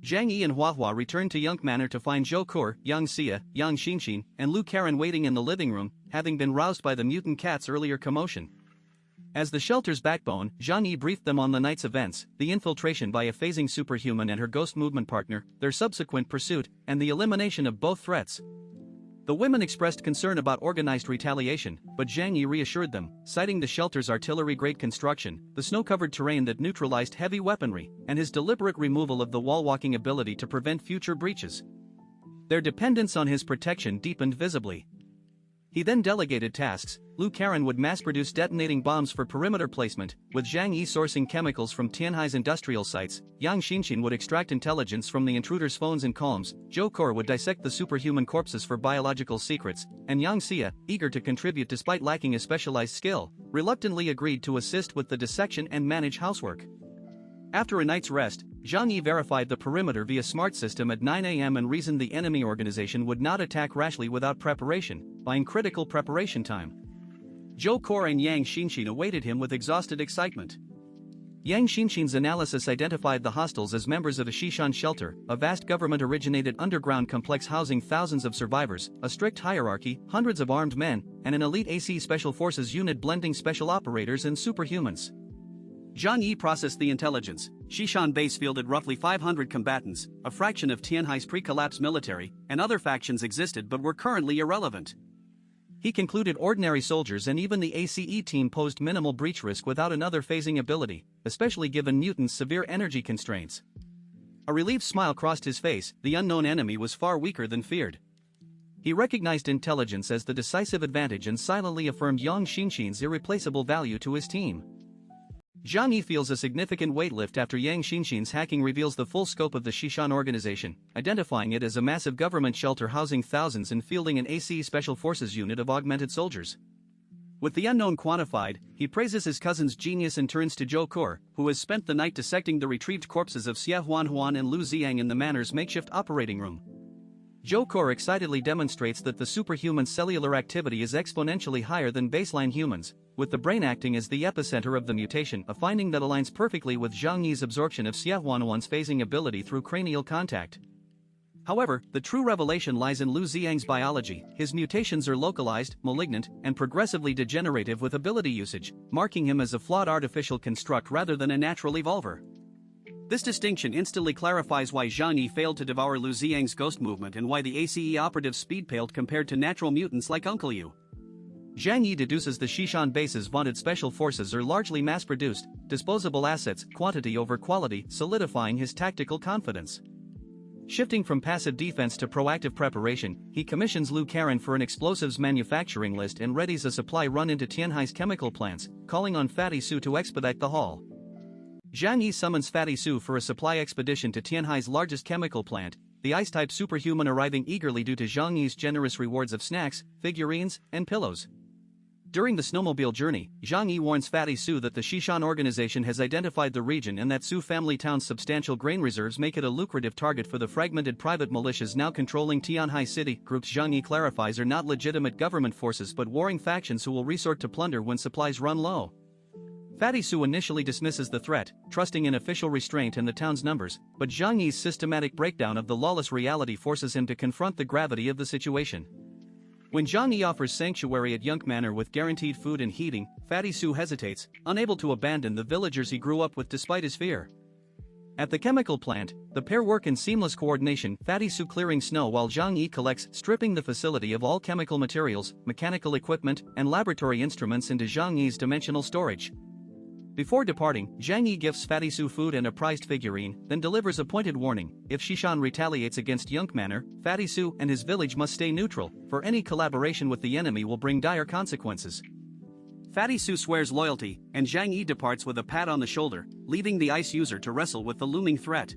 Zhang Yi and Hua Hua return to Yunk Manor to find Zhou Kur, Yang Xia, Yang Xinxin, and Lu Karen waiting in the living room, having been roused by the mutant cat's earlier commotion. As the shelter's backbone, Zhang Yi briefed them on the night's events, the infiltration by a phasing superhuman and her ghost movement partner, their subsequent pursuit, and the elimination of both threats. The women expressed concern about organized retaliation, but Zhang Yi reassured them, citing the shelter's artillery-grade construction, the snow-covered terrain that neutralized heavy weaponry, and his deliberate removal of the wall-walking ability to prevent future breaches. Their dependence on his protection deepened visibly. He then delegated tasks. Lu Karen would mass-produce detonating bombs for perimeter placement, with Zhang Yi sourcing chemicals from Tianhai's industrial sites. Yang Xinxin would extract intelligence from the intruders' phones and calms. Zhou Kur would dissect the superhuman corpses for biological secrets, and Yang Xia, eager to contribute despite lacking a specialized skill, reluctantly agreed to assist with the dissection and manage housework. After a night's rest, Zhang Yi verified the perimeter via smart system at 9 a.m. and reasoned the enemy organization would not attack rashly without preparation, buying critical preparation time. Zhou Kur and Yang Xinxin awaited him with exhausted excitement. Yang Xinxin's analysis identified the hostiles as members of a Xishan shelter, a vast government-originated underground complex housing thousands of survivors, a strict hierarchy, hundreds of armed men, and an elite AC Special Forces unit blending special operators and superhumans. Zhang Yi processed the intelligence. Xishan base fielded roughly 500 combatants, a fraction of Tianhai's pre-collapse military, and other factions existed but were currently irrelevant. He concluded ordinary soldiers and even the ACE team posed minimal breach risk without another phasing ability, especially given mutants' severe energy constraints. A relieved smile crossed his face. The unknown enemy was far weaker than feared. He recognized intelligence as the decisive advantage and silently affirmed Yang Xinxin's irreplaceable value to his team. Zhang Yi feels a significant weight lift after Yang Xinxin's hacking reveals the full scope of the Xishan organization, identifying it as a massive government shelter housing thousands and fielding an ACE Special Forces unit of augmented soldiers. With the unknown quantified, he praises his cousin's genius and turns to Zhou Kur, who has spent the night dissecting the retrieved corpses of Xia Huanhuan and Lu Xiang in the manor's makeshift operating room. Zhou Kur excitedly demonstrates that the superhuman cellular activity is exponentially higher than baseline humans, with the brain acting as the epicenter of the mutation, a finding that aligns perfectly with Zhang Yi's absorption of Xia Huanhuan's phasing ability through cranial contact. However, the true revelation lies in Lu Xiang's biology. His mutations are localized, malignant, and progressively degenerative with ability usage, marking him as a flawed artificial construct rather than a natural evolver. This distinction instantly clarifies why Zhang Yi failed to devour Lu Xiang's ghost movement and why the ACE operatives speed-paled compared to natural mutants like Uncle Yu. Zhang Yi deduces the Xishan base's vaunted special forces are largely mass-produced, disposable assets, quantity over quality, solidifying his tactical confidence. Shifting from passive defense to proactive preparation, he commissions Lu Karen for an explosives manufacturing list and readies a supply run into Tianhai's chemical plants, calling on Fatty Su to expedite the haul. Zhang Yi summons Fatty Su for a supply expedition to Tianhai's largest chemical plant, the ice-type superhuman arriving eagerly due to Zhang Yi's generous rewards of snacks, figurines, and pillows. During the snowmobile journey, Zhang Yi warns Fatty Su that the Xishan organization has identified the region and that Su family town's substantial grain reserves make it a lucrative target for the fragmented private militias now controlling Tianhai City. Groups Zhang Yi clarifies are not legitimate government forces but warring factions who will resort to plunder when supplies run low. Fatty Su initially dismisses the threat, trusting in official restraint and the town's numbers, but Zhang Yi's systematic breakdown of the lawless reality forces him to confront the gravity of the situation. When Zhang Yi offers sanctuary at Yunk Manor with guaranteed food and heating, Fatty Su hesitates, unable to abandon the villagers he grew up with despite his fear. At the chemical plant, the pair work in seamless coordination, Fatty Su clearing snow while Zhang Yi collects, stripping the facility of all chemical materials, mechanical equipment, and laboratory instruments into Zhang Yi's dimensional storage. Before departing, Zhang Yi gifts Fatty Su food and a prized figurine, then delivers a pointed warning: if Xishan retaliates against Yunk Manor, Fatty Su and his village must stay neutral, for any collaboration with the enemy will bring dire consequences. Fatty Su swears loyalty, and Zhang Yi departs with a pat on the shoulder, leaving the ice user to wrestle with the looming threat.